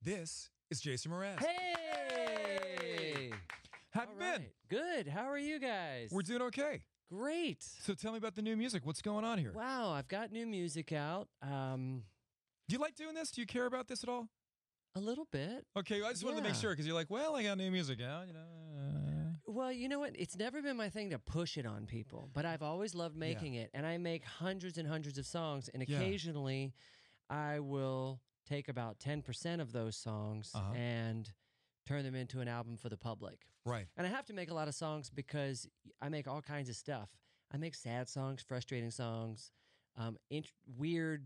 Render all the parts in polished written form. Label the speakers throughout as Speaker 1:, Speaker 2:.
Speaker 1: This is Jason Mraz.
Speaker 2: Hey!
Speaker 1: How have you been?
Speaker 2: Good. How are you guys?
Speaker 1: We're doing okay.
Speaker 2: Great.
Speaker 1: So tell me about the new music. What's going on here?
Speaker 2: Wow, I've got new music out.
Speaker 1: Do you like doing this? Do you care about this at all?
Speaker 2: A little bit.
Speaker 1: Okay, I just wanted to make sure because you're like, well, I got new music out, you know.
Speaker 2: Well, you know what? It's never been my thing to push it on people, but I've always loved making it, and I make hundreds and hundreds of songs, and occasionally I will take about 10% of those songs and turn them into an album for the public.
Speaker 1: Right.
Speaker 2: And I have to make a lot of songs because I make all kinds of stuff. I make sad songs, frustrating songs, weird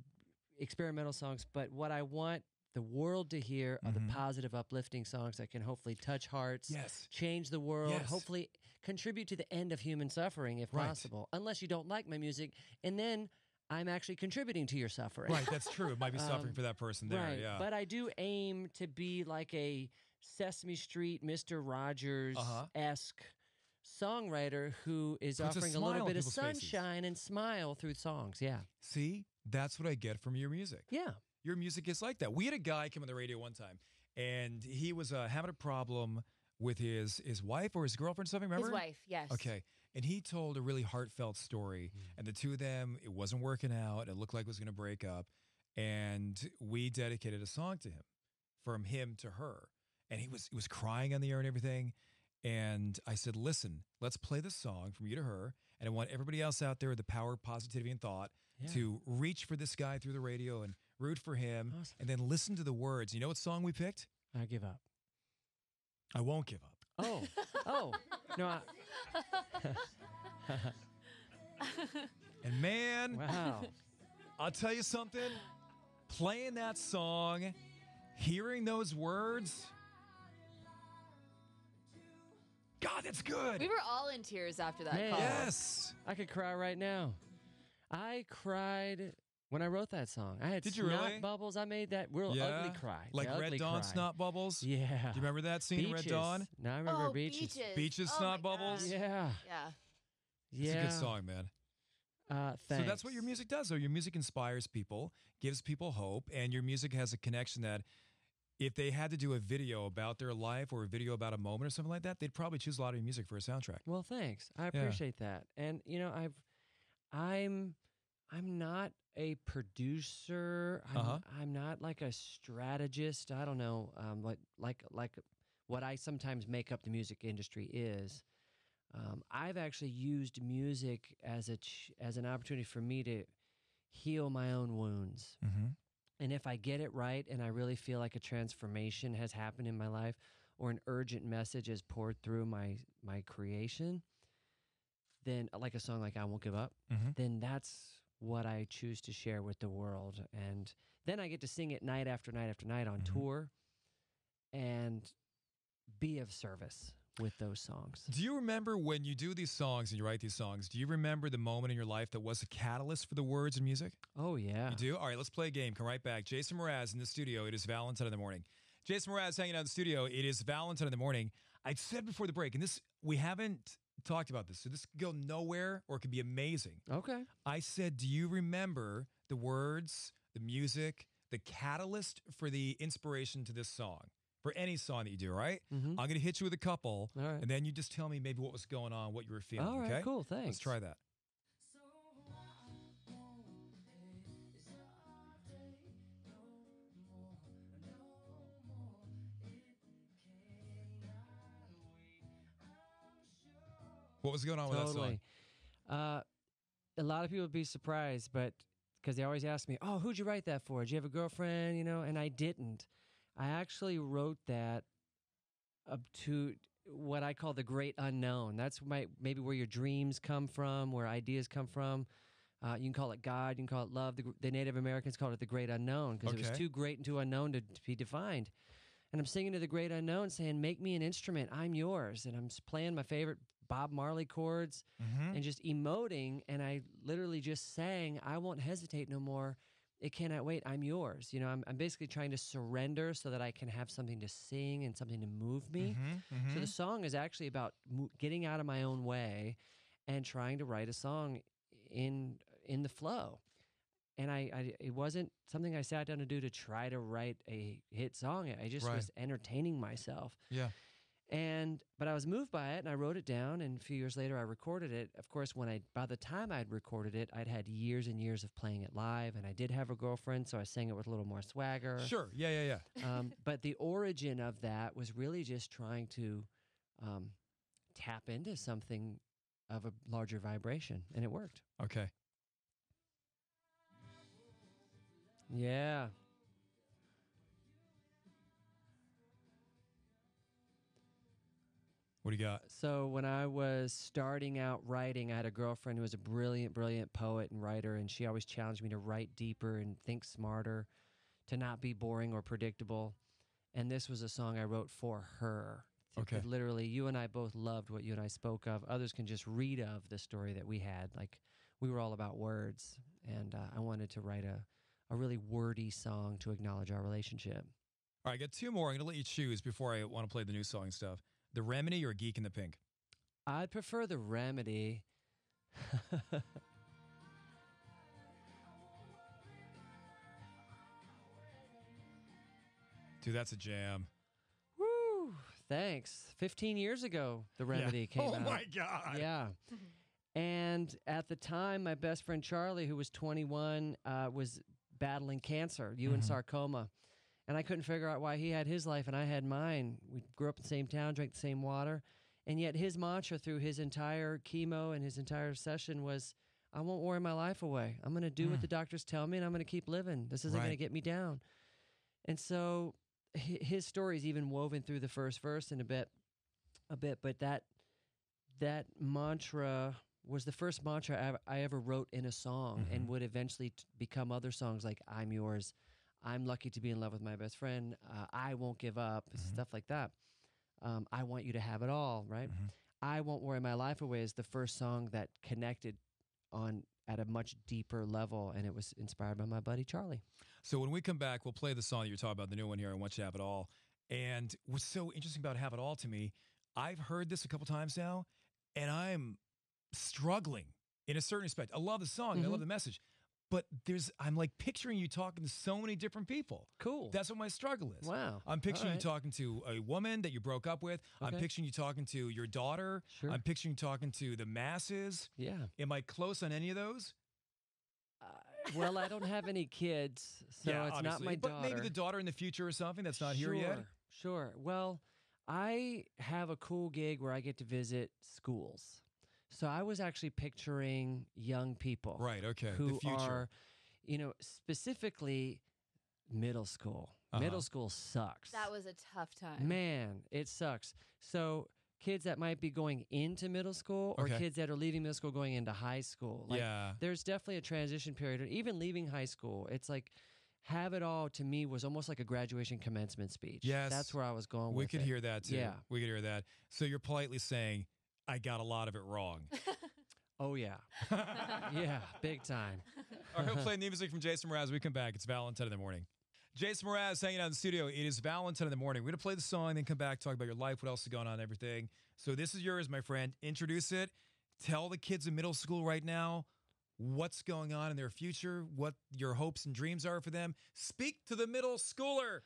Speaker 2: experimental songs, but what I want the world to hear are the positive, uplifting songs that can hopefully touch hearts, change the world, hopefully contribute to the end of human suffering if possible, unless you don't like my music, and then I'm actually contributing to your suffering.
Speaker 1: Right, that's true. It might be suffering for that person there,
Speaker 2: right. But I do aim to be like a Sesame Street, Mr. Rogers-esque songwriter who is offering a little bit of sunshine and smile through songs,
Speaker 1: See, that's what I get from your music.
Speaker 2: Yeah.
Speaker 1: Your music is like that. We had a guy come on the radio one time, and he was having a problem with his wife or his girlfriend or something, remember?
Speaker 3: His wife, yes.
Speaker 1: Okay. And he told a really heartfelt story, and the two of them, it wasn't working out. It looked like it was going to break up, and we dedicated a song to him, from him to her. And he was crying on the air and everything. And I said, listen, let's play this song from you to her. And I want everybody else out there with the power of positivity and thought to reach for this guy through the radio and root for him.
Speaker 2: Awesome.
Speaker 1: And then listen to the words. You know what song we picked?
Speaker 2: I give up.
Speaker 1: I won't give up.
Speaker 2: Oh, no.
Speaker 1: And man,
Speaker 2: Wow.
Speaker 1: I'll tell you something. Playing that song, hearing those words, God, that's good.
Speaker 3: We were all in tears after that
Speaker 2: Man.
Speaker 3: call.
Speaker 1: Yes.
Speaker 2: I could cry right now. I cried when I wrote that song. I had
Speaker 1: Did you
Speaker 2: snot
Speaker 1: really?
Speaker 2: bubbles. I made that real ugly cry.
Speaker 1: Like
Speaker 2: The
Speaker 1: Red
Speaker 2: ugly
Speaker 1: Dawn
Speaker 2: cry.
Speaker 1: snot bubbles?
Speaker 2: Yeah.
Speaker 1: Do you remember that scene in Red
Speaker 2: Beaches.
Speaker 1: Dawn?
Speaker 2: No, I remember
Speaker 3: Oh,
Speaker 2: Beaches.
Speaker 1: Beaches
Speaker 3: Oh
Speaker 1: snot
Speaker 3: my
Speaker 1: bubbles?
Speaker 3: gosh.
Speaker 2: Yeah.
Speaker 3: Yeah.
Speaker 1: It's a good song, man.
Speaker 2: Thanks.
Speaker 1: So that's what your music does, though. Your music inspires people, gives people hope, and your music has a connection that if they had to do a video about their life or a video about a moment or something like that, they'd probably choose a lot of your music for a soundtrack.
Speaker 2: Well, thanks. I appreciate that. And you know, I'm not a producer. I'm not like a strategist. I don't know, like what I sometimes make up the music industry is. I've actually used music as an opportunity for me to heal my own wounds. And if I get it right and I really feel like a transformation has happened in my life or an urgent message is poured through my creation, then like a song like I Won't Give Up, then that's what I choose to share with the world. And then I get to sing it night after night after night on tour and be of service with those songs.
Speaker 1: Do you remember when you do these songs and you write these songs, do you remember the moment in your life that was a catalyst for the words and music?
Speaker 2: Oh, yeah.
Speaker 1: You do? All right, let's play a game. Come right back. Jason Mraz in the studio. It is Valentine in the morning. Jason Mraz hanging out in the studio. It is Valentine in the morning. I said before the break, and this we haven't talked about this, so this could go nowhere or it could be amazing.
Speaker 2: Okay.
Speaker 1: I said, do you remember the words, the music, the catalyst for the inspiration to this song? For any song that you do, right? I'm going to hit you with a couple, and then you just tell me maybe what was going on, what you were feeling,
Speaker 2: All right,
Speaker 1: okay?
Speaker 2: cool, thanks.
Speaker 1: Let's try that. What was going on with that song?
Speaker 2: A lot of people would be surprised, but because they always ask me, "Oh, who'd you write that for? Did you have a girlfriend?" You know, and I didn't. I actually wrote that up to what I call the great unknown. That's maybe where your dreams come from, where ideas come from. You can call it God, you can call it love. The Native Americans called it the great unknown because it was too great and too unknown to be defined. And I'm singing to the great unknown saying, make me an instrument, I'm yours. And I'm playing my favorite Bob Marley chords and just emoting. And I literally just sang, I won't hesitate no more. It cannot wait. I'm yours. You know, I'm basically trying to surrender so that I can have something to sing and something to move me. So the song is actually about getting out of my own way and trying to write a song in the flow. it wasn't something I sat down to do to try to write a hit song. I just was entertaining myself.
Speaker 1: Yeah.
Speaker 2: But I was moved by it, and I wrote it down, and a few years later I recorded it. Of course, by the time I'd recorded it, I'd had years and years of playing it live, and I did have a girlfriend, so I sang it with a little more swagger.
Speaker 1: Sure, yeah.
Speaker 2: But the origin of that was really just trying to tap into something of a larger vibration, and it worked.
Speaker 1: Okay.
Speaker 2: Yeah.
Speaker 1: What do you got?
Speaker 2: So when I was starting out writing, I had a girlfriend who was a brilliant, brilliant poet and writer, and she always challenged me to write deeper and think smarter, to not be boring or predictable. And this was a song I wrote for her.
Speaker 1: Okay.
Speaker 2: Literally, you and I both loved what you and I spoke of. Others can just read of the story that we had. Like, we were all about words, and I wanted to write a really wordy song to acknowledge our relationship.
Speaker 1: All right, I got two more. I'm going to let you choose before I want to play the new song stuff. The Remedy or Geek in the Pink?
Speaker 2: I'd prefer The Remedy.
Speaker 1: Dude, that's a jam.
Speaker 2: Woo! Thanks. 15 years ago, The Remedy came out.
Speaker 1: Oh, my God.
Speaker 2: Yeah. And at the time, my best friend Charlie, who was 21, was battling cancer, and sarcoma. And I couldn't figure out why he had his life and I had mine. We grew up in the same town, drank the same water. And yet his mantra through his entire chemo and his entire session was, I won't worry my life away. I'm going to do what the doctors tell me, and I'm going to keep living. This isn't going to get me down. And so his story is even woven through the first verse in a bit. But that mantra was the first mantra I ever wrote in a song and would eventually become other songs like I'm Yours, I'm lucky to be in love with my best friend, I won't give up, stuff like that. I want you to have it all, right? I Won't Worry My Life Away is the first song that connected at a much deeper level, and it was inspired by my buddy Charlie.
Speaker 1: So when we come back, we'll play the song that you're talking about, the new one here, I Want You to Have It All. And what's so interesting about Have It All to me, I've heard this a couple times now, and I'm struggling in a certain respect. I love the song, and I love the message. But I'm like picturing you talking to so many different people.
Speaker 2: Cool.
Speaker 1: That's what my struggle is.
Speaker 2: Wow.
Speaker 1: I'm picturing you talking to a woman that you broke up with.
Speaker 2: Okay.
Speaker 1: I'm picturing you talking to your daughter.
Speaker 2: Sure.
Speaker 1: I'm picturing you talking to the masses.
Speaker 2: Yeah.
Speaker 1: Am I close on any of those?
Speaker 2: Well, I don't have any kids, so
Speaker 1: yeah,
Speaker 2: it's
Speaker 1: obviously.
Speaker 2: not my daughter.
Speaker 1: But maybe the daughter in the future or something that's not here yet?
Speaker 2: Sure. Well, I have a cool gig where I get to visit schools. So I was actually picturing young people.
Speaker 1: Right, okay.
Speaker 2: Who
Speaker 1: the future.
Speaker 2: are, specifically middle school. Middle school sucks.
Speaker 3: That was a tough time.
Speaker 2: Man, it sucks. So kids that might be going into middle school or kids that are leaving middle school going into high school. There's definitely a transition period. Even leaving high school, it's like Have It All to me was almost like a graduation commencement speech.
Speaker 1: Yes.
Speaker 2: That's where I was going with it.
Speaker 1: We could hear that too.
Speaker 2: Yeah.
Speaker 1: We could hear that. So you're politely saying, I got a lot of it wrong.
Speaker 2: Oh, yeah. Yeah, big time.
Speaker 1: All right, we'll play new music from Jason Mraz. When we come back. It's Valentine in the morning. Jason Mraz hanging out in the studio. It is Valentine in the morning. We're going to play the song, then come back, talk about your life, what else is going on, everything. So this is yours, my friend. Introduce it. Tell the kids in middle school right now what's going on in their future, what your hopes and dreams are for them. Speak to the middle schooler.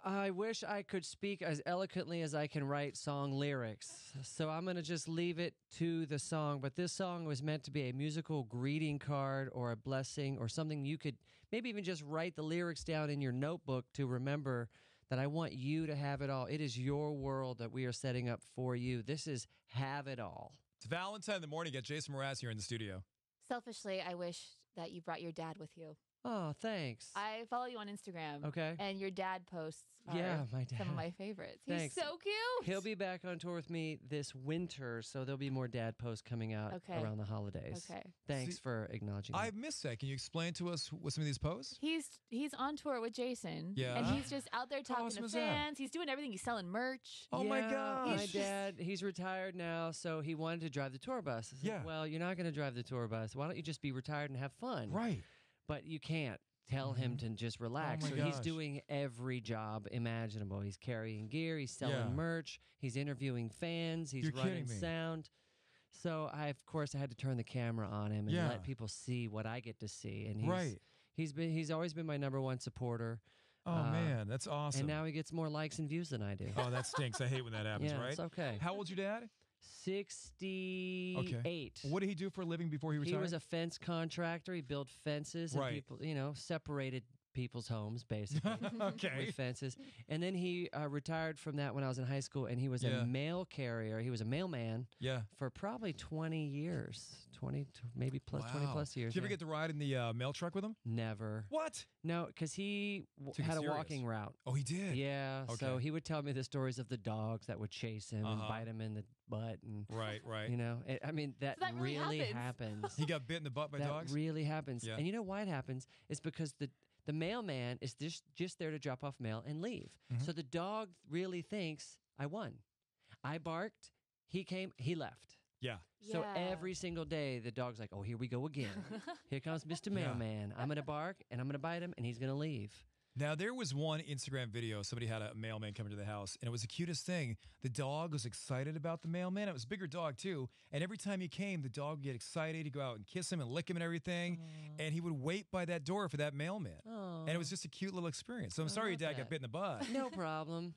Speaker 2: I wish I could speak as eloquently as I can write song lyrics. So I'm going to just leave it to the song. But this song was meant to be a musical greeting card or a blessing or something you could maybe even just write the lyrics down in your notebook to remember that I want you to have it all. It is your world that we are setting up for you. This is Have It All.
Speaker 1: It's Valentine in the morning. Get Jason Mraz here in the studio.
Speaker 3: Selfishly, I wish that you brought your dad with you.
Speaker 2: Oh, thanks.
Speaker 3: I follow you on Instagram.
Speaker 2: Okay.
Speaker 3: And your dad posts are
Speaker 2: my dad.
Speaker 3: some of my favorites.
Speaker 2: Thanks.
Speaker 3: He's so cute.
Speaker 2: He'll be back on tour with me this winter, so there'll be more dad posts coming out around the holidays.
Speaker 3: Okay.
Speaker 2: Thanks for acknowledging that.
Speaker 1: I missed that. Can you explain to us what some of these posts?
Speaker 3: He's on tour with Jason.
Speaker 1: Yeah.
Speaker 3: And he's just out there talking
Speaker 1: awesome
Speaker 3: to
Speaker 1: is that?
Speaker 3: fans. He's doing everything. He's selling merch.
Speaker 1: Oh, my
Speaker 2: Yeah,
Speaker 1: gosh.
Speaker 2: My dad, he's retired now, so he wanted to drive the tour bus. I said,
Speaker 1: Yeah.
Speaker 2: well, you're not going to drive the tour bus. Why don't you just be retired and have fun?
Speaker 1: Right.
Speaker 2: But you can't tell him to just relax.
Speaker 1: Oh my
Speaker 2: So he's
Speaker 1: gosh.
Speaker 2: doing every job imaginable. He's carrying gear. He's selling
Speaker 1: Yeah.
Speaker 2: merch. He's interviewing fans. He's
Speaker 1: You're
Speaker 2: running
Speaker 1: kidding me.
Speaker 2: sound. So I had to turn the camera on him and let people see what I get to see. And He's always been my #1 supporter.
Speaker 1: Oh man, that's awesome.
Speaker 2: And now he gets more likes and views than I do.
Speaker 1: Oh, that stinks. I hate when that happens,
Speaker 2: Yeah,
Speaker 1: right?
Speaker 2: it's okay.
Speaker 1: How old's your dad?
Speaker 2: 68.
Speaker 1: Okay. What did he do for a living before he retired?
Speaker 2: He was a fence contractor. He built fences and people, separated people's homes basically with fences. And then he retired from that when I was in high school, and he was a mail carrier. He was a mailman for probably 20 years, 20 maybe plus 20 plus years.
Speaker 1: Did you ever get to ride in the mail truck with him?
Speaker 2: Never.
Speaker 1: What?
Speaker 2: No, because he had a walking route.
Speaker 1: Oh, he did?
Speaker 2: Yeah.
Speaker 1: Okay.
Speaker 2: So he would tell me the stories of the dogs that would chase him and bite him in the butt. And
Speaker 1: right.
Speaker 2: That really happens.
Speaker 1: He got bit in the butt by dogs?
Speaker 2: That really happens.
Speaker 1: Yeah.
Speaker 2: And you know why it happens? It's because the mailman is just there to drop off mail and leave. So the dog really thinks, I won. I barked, he came, he left.
Speaker 1: Yeah.
Speaker 2: So every single day, the dog's like, oh, here we go again. Here comes Mr. Mailman. I'm going to bark, and I'm going to bite him, and he's going to leave.
Speaker 1: Now, there was one Instagram video. Somebody had a mailman coming to the house, and it was the cutest thing. The dog was excited about the mailman. It was a bigger dog, too. And every time he came, the dog would get excited. He'd go out and kiss him and lick him and everything. Aww. And he would wait by that door for that mailman. Aww. And it was just a cute little experience. So I'm sorry your dad got bit in the butt.
Speaker 2: No problem.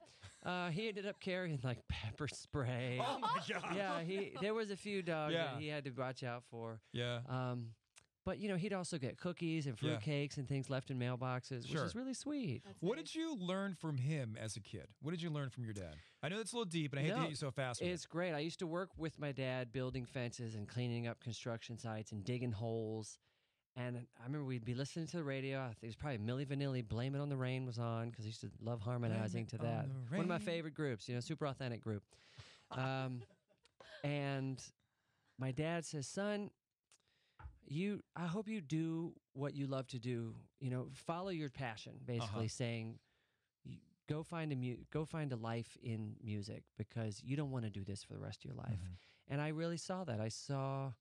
Speaker 2: He ended up carrying like pepper spray.
Speaker 1: Oh, my God.
Speaker 2: Yeah, there was a few dogs that he had to watch out for.
Speaker 1: Yeah.
Speaker 2: But, he'd also get cookies and fruit cakes and things left in mailboxes, which is really sweet.
Speaker 1: What did you learn from him as a kid? What did you learn from your dad? I know that's a little deep, and I hate to hit you so fast with
Speaker 2: It's great. I used to work with my dad building fences and cleaning up construction sites and digging holes. And I remember we'd be listening to the radio. I think it was probably Milli Vanilli, Blame It on the Rain was on, because I used to love harmonizing to that. One of my favorite groups, super authentic group. And my dad says, son, I hope you do what you love to do. Follow your passion. Basically, saying, go find a life in music, because you don't want to do this for the rest of your life. And I really saw that. I saw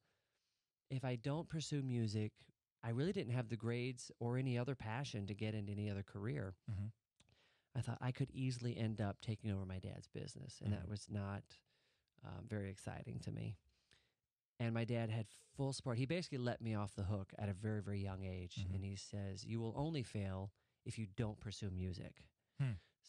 Speaker 2: if I don't pursue music, I really didn't have the grades or any other passion to get into any other career. I thought I could easily end up taking over my dad's business, and that was not very exciting to me. And my dad had full support. He basically let me off the hook at a very, very young age. And he says, you will only fail if you don't pursue music.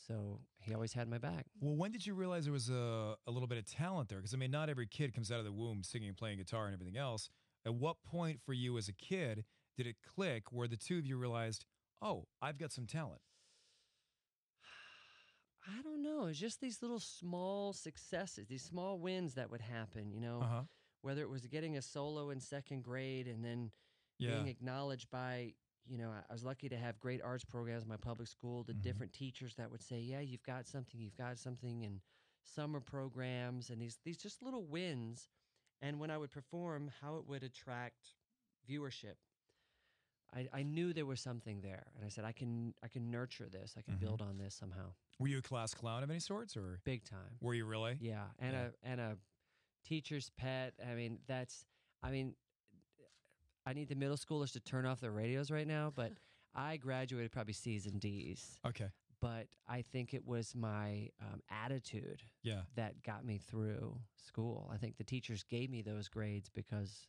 Speaker 2: So he always had my back.
Speaker 1: Well, when did you realize there was a little bit of talent there? Because, not every kid comes out of the womb singing and playing guitar and everything else. At what point for you as a kid did it click where the two of you realized, oh, I've got some talent?
Speaker 2: I don't know. It's just these little small successes, these small wins that would happen, whether it was getting a solo in second grade and then being acknowledged by, I was lucky to have great arts programs in my public school, the different teachers that would say, yeah, you've got something, and summer programs, and these just little wins. And when I would perform, how it would attract viewership. I knew there was something there, and I said, I can nurture this. I can build on this somehow.
Speaker 1: Were you a class clown of any sorts, or
Speaker 2: big time?
Speaker 1: Were you really?
Speaker 2: Yeah, and a teacher's pet. I need the middle schoolers to turn off their radios right now, but I graduated probably C's and D's.
Speaker 1: Okay.
Speaker 2: But I think it was my attitude that got me through school. I think the teachers gave me those grades because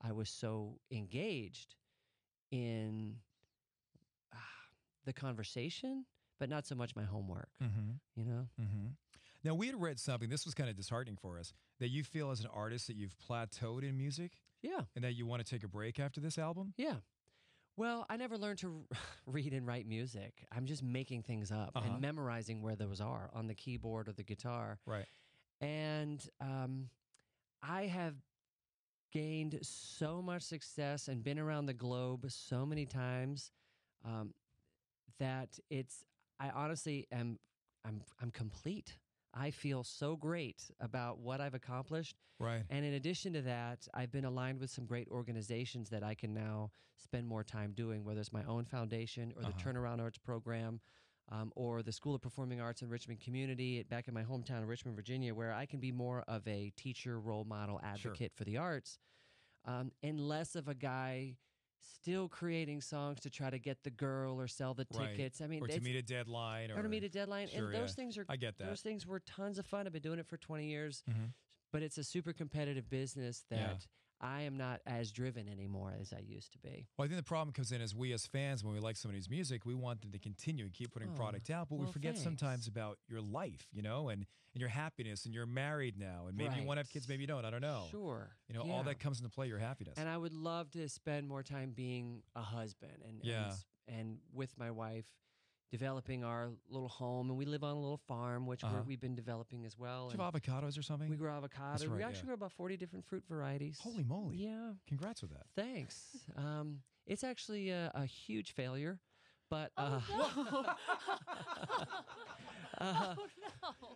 Speaker 2: I was so engaged in the conversation, but not so much my homework,
Speaker 1: Now, we had read something, this was kind of disheartening for us, that you feel as an artist that you've plateaued in music.
Speaker 2: Yeah.
Speaker 1: And that you want to take a break after this album?
Speaker 2: Yeah. Well, I never learned to read and write music. I'm just making things up and memorizing where those are on the keyboard or the guitar.
Speaker 1: Right.
Speaker 2: And I have gained so much success and been around the globe so many times that I honestly I'm complete. I feel so great about what I've accomplished.
Speaker 1: Right.
Speaker 2: And in addition to that, I've been aligned with some great organizations that I can now spend more time doing, whether it's my own foundation or the Turnaround Arts Program or the School of Performing Arts in Richmond Community back in my hometown of Richmond, Virginia, where I can be more of a teacher, role model, advocate for the arts, and less of a guy still creating songs to try to get the girl or sell the tickets. I mean,
Speaker 1: or to meet a deadline.
Speaker 2: Or to meet a deadline.
Speaker 1: Sure,
Speaker 2: and those things are,
Speaker 1: I get that.
Speaker 2: Those things were tons of fun. I've been doing it for 20 years, but it's a super competitive business that I am not as driven anymore as I used to be.
Speaker 1: Well, I think the problem comes in as we as fans, when we like somebody's music, we want them to continue and keep putting product out, but we forget sometimes about your life, and your happiness, and you're married now, and maybe you want to have kids, maybe you don't, I don't know.
Speaker 2: Sure.
Speaker 1: All that comes into play, your happiness.
Speaker 2: And I would love to spend more time being a husband and with my wife, developing our little home, and we live on a little farm, which we've been developing as well.
Speaker 1: Do you have avocados or something?
Speaker 2: We grow avocados.
Speaker 1: Right,
Speaker 2: we actually grow about 40 different fruit varieties.
Speaker 1: Holy moly.
Speaker 2: Yeah.
Speaker 1: Congrats with that.
Speaker 2: Thanks. It's actually a huge failure, but...
Speaker 3: No.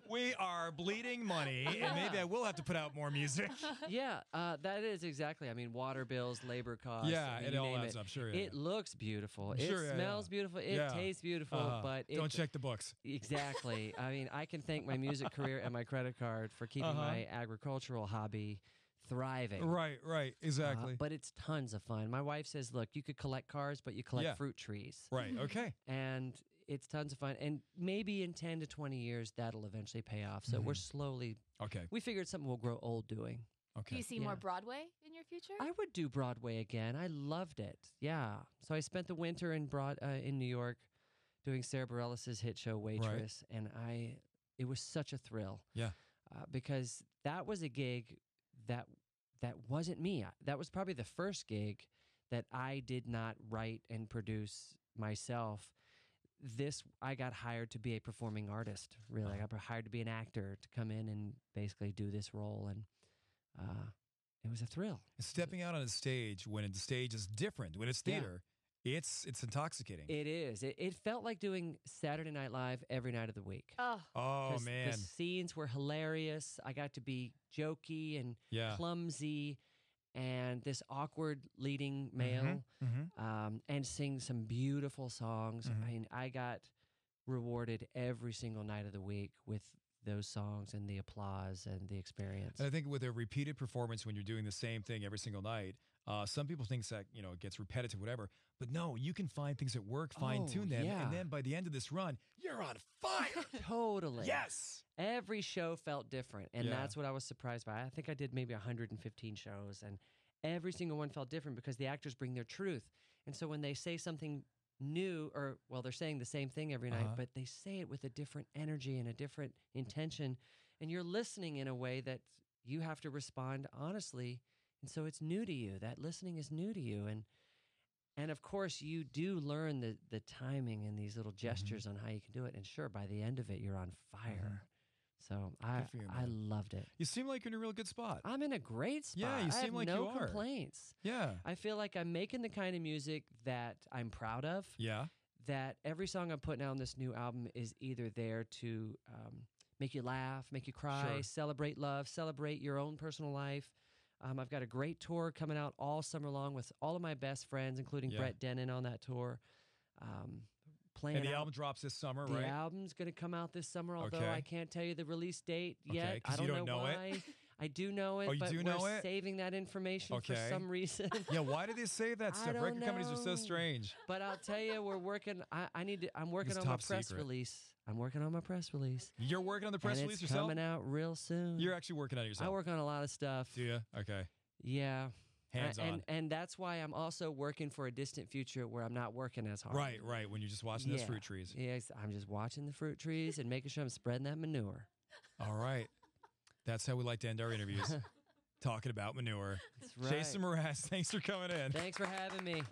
Speaker 1: We are bleeding money, and maybe I will have to put out more music.
Speaker 2: Yeah, that is exactly. I mean, water bills, labor costs.
Speaker 1: Yeah,
Speaker 2: I mean,
Speaker 1: it all adds up. Sure,
Speaker 2: it looks beautiful. It
Speaker 1: sure,
Speaker 2: smells beautiful. It tastes beautiful. But
Speaker 1: don't check the books.
Speaker 2: Exactly. I mean, I can thank my music career and my credit card for keeping my agricultural hobby thriving.
Speaker 1: Right, exactly.
Speaker 2: But it's tons of fun. My wife says, look, you could collect cars, but you collect fruit trees.
Speaker 1: Right, okay.
Speaker 2: And it's tons of fun. And maybe in 10 to 20 years, that'll eventually pay off. So we're slowly...
Speaker 1: Okay.
Speaker 2: We figured something we'll grow old doing.
Speaker 1: Okay.
Speaker 3: Do you see more Broadway in your future?
Speaker 2: I would do Broadway again. I loved it. Yeah. So I spent the winter in New York doing Sarah Bareilles' hit show Waitress, and it was such a thrill.
Speaker 1: Yeah.
Speaker 2: Because that was a gig that wasn't me. That was probably the first gig that I did not write and produce myself. I got hired to be a performing artist, really. I got hired to be an actor, to come in and basically do this role, and it was a thrill.
Speaker 1: Stepping out on a stage when the stage is different, when it's theater, it's intoxicating.
Speaker 2: It is. It felt like doing Saturday Night Live every night of the week.
Speaker 3: Oh,
Speaker 1: man.
Speaker 2: The scenes were hilarious. I got to be jokey and clumsy and this awkward leading male and sing some beautiful songs. I mean, I got rewarded every single night of the week with those songs and the applause and the experience.
Speaker 1: And I think with a repeated performance, when you're doing the same thing every single night, some people think that, it gets repetitive, whatever. But no, you can find things that work, fine-tune them. And then by the end of this run, you're on fire.
Speaker 2: Totally.
Speaker 1: Yes.
Speaker 2: Every show felt different. And that's what I was surprised by. I think I did maybe 115 shows, and every single one felt different because the actors bring their truth. And so when they say something new, they're saying the same thing every night, but they say it with a different energy and a different intention. And you're listening in a way that you have to respond honestly. And so it's new to you. That listening is new to you. And of course, you do learn the timing and these little gestures on how you can do it. And sure, by the end of it, you're on fire. So I loved it.
Speaker 1: You seem like you're in a real good spot.
Speaker 2: I'm in a great spot.
Speaker 1: Yeah, you seem like you are.
Speaker 2: No complaints.
Speaker 1: Yeah.
Speaker 2: I feel like I'm making the kind of music that I'm proud of.
Speaker 1: Yeah.
Speaker 2: That every song I'm putting out on this new album is either there to make you laugh, make you cry, celebrate love, celebrate your own personal life. I've got a great tour coming out all summer long with all of my best friends, including Brett Dennen on that tour.
Speaker 1: And the album drops this summer, right?
Speaker 2: The album's going to come out this summer, although I can't tell you the release date yet.
Speaker 1: I don't know why. It?
Speaker 2: I do know it, but we're saving that information for some reason.
Speaker 1: Yeah, why do they save that stuff? Record companies are so strange.
Speaker 2: But I'll tell you, we're working. I'm working on my press release. I'm working on my press release.
Speaker 1: You're working on the press release yourself?
Speaker 2: It's coming out real soon.
Speaker 1: You're actually working on it yourself?
Speaker 2: I work on a lot of stuff.
Speaker 1: Do you? Okay.
Speaker 2: Yeah.
Speaker 1: Hands on.
Speaker 2: And that's why I'm also working for a distant future where I'm not working as hard.
Speaker 1: Right. When you're just watching those fruit trees.
Speaker 2: Yes, I'm just watching the fruit trees and making sure I'm spreading that manure.
Speaker 1: All right. That's how we like to end our interviews. Talking about manure.
Speaker 2: That's right.
Speaker 1: Jason Mraz, thanks for coming in.
Speaker 2: Thanks for having me.